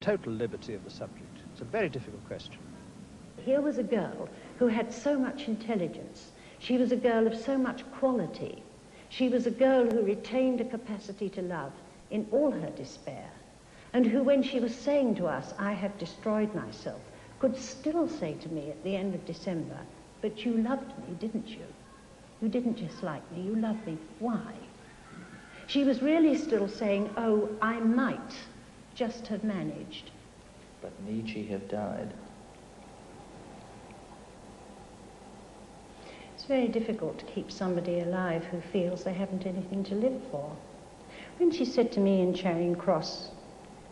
Total liberty of the subject. It's a very difficult question. Here was a girl who had so much intelligence. She was a girl of so much quality. She was a girl who retained a capacity to love in all her despair, and who, when she was saying to us, "I have destroyed myself," could still say to me at the end of December, "But you loved me, didn't you? You didn't just like me, you loved me. Why?" She was really still saying, "Oh, I might just have managed." But need she have died? It's very difficult to keep somebody alive who feels they haven't anything to live for. When she said to me in Charing Cross,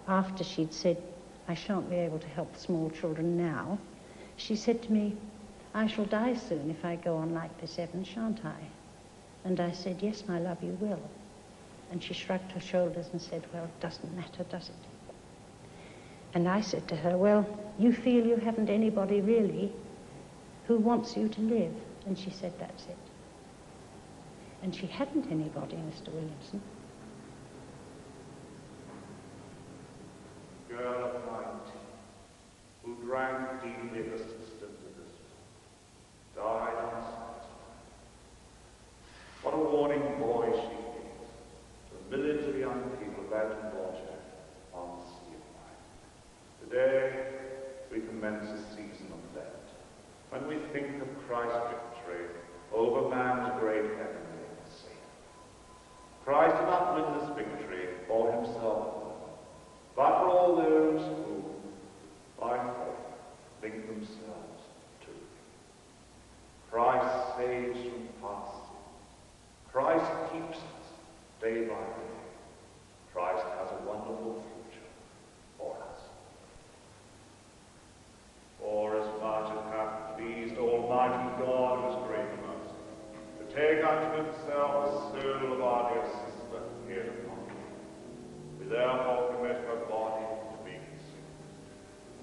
after she'd said, "I shan't be able to help small children now," she said to me, "I shall die soon if I go on like this, Evan, shan't I?" And I said, "Yes, my love, you will." And she shrugged her shoulders and said, "Well, it doesn't matter, does it?" And I said to her, "Well, you feel you haven't anybody really who wants you to live." And she said, "That's it." And she hadn't anybody, Mr. Williamson. Girl of 19, who drank deeply the sisters of this world, died on sight. What a warning boy she is to millions of young people led and water on the sea of life. Today we commence a season of Lent, when we think of Christ's victory over man's great enemy, Satan. Christ did not win this victory for himself, but for all those who, by faith, link themselves to him. Christ saves from past sin. Christ keeps us day by day. Christ has a wonderful future for us. For as much as hath pleased Almighty God of his great mercy, to take unto himself the soul of our dear sister here upon earth, we therefore commit her body to be consumed,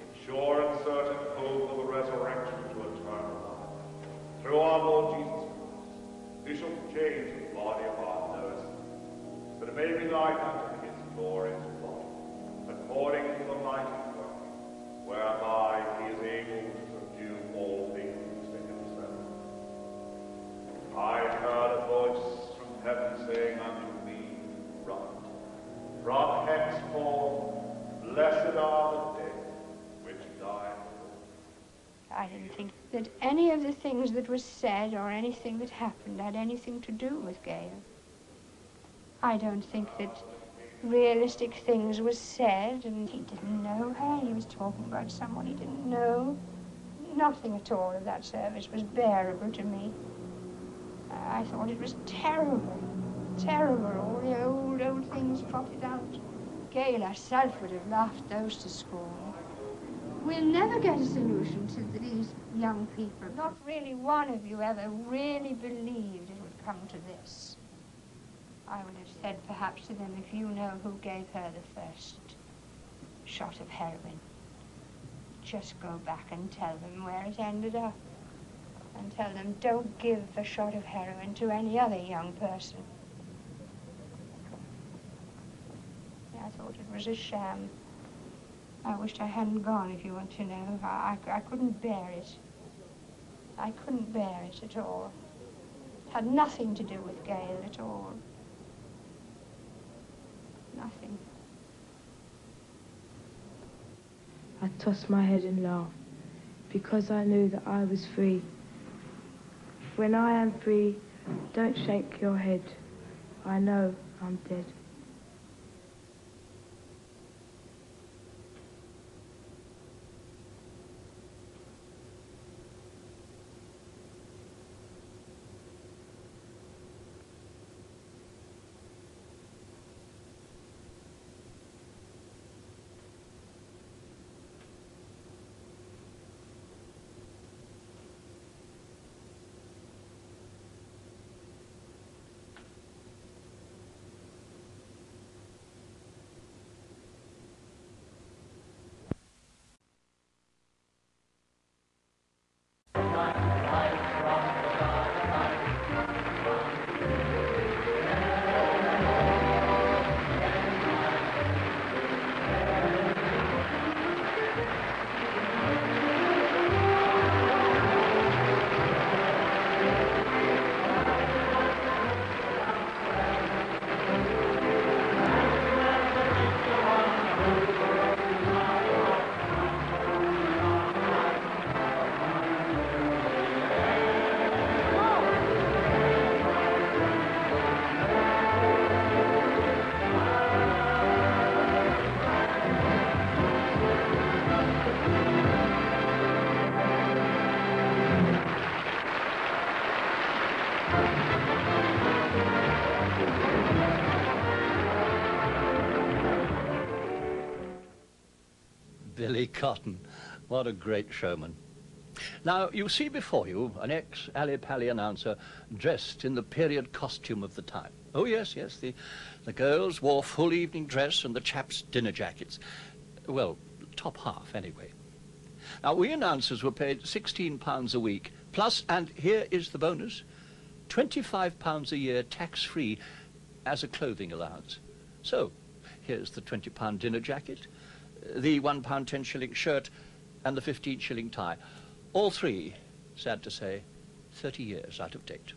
in sure and certain hope of a resurrection to eternal life, through our Lord Jesus Christ, who shall change the body of our nurse, that it may be like unto his glorious body, according to the mighty work, whereby he is able to subdue all things to himself. I heard a voice from heaven saying unto me, Write, from henceforth, blessed are the dead which die. I didn't think that any of the things that was said or anything that happened had anything to do with Gale. I don't think that realistic things were said, and he didn't know her. He was talking about someone he didn't know. Nothing at all of that service was bearable to me. I thought it was terrible, terrible, all the old things trotted out. Gale herself would have laughed those to scorn. We'll never get a solution to these young people. Not really one of you ever really believed it would come to this. I would have said perhaps to them, if you know who gave her the first shot of heroin, just go back and tell them where it ended up. And tell them, don't give a shot of heroin to any other young person. I thought it was a sham. I wished I hadn't gone, if you want to know. I couldn't bear it. I couldn't bear it at all. It had nothing to do with Gale at all. Nothing. I tossed my head and laughed, because I knew that I was free. When I am free, don't shake your head. I know I'm dead. Billy Cotton. What a great showman. Now, you see before you an ex-Alley-Pally announcer dressed in the period costume of the time. Oh, yes, yes, the girls wore full evening dress and the chaps dinner jackets. Well, top half, anyway. Now, we announcers were paid £16 a week, plus, and here is the bonus, £25 a year tax-free as a clothing allowance. So, here's the £20 dinner jacket, the £1 10-shilling shirt, and the 15-shilling tie. All three, sad to say, 30 years out of date.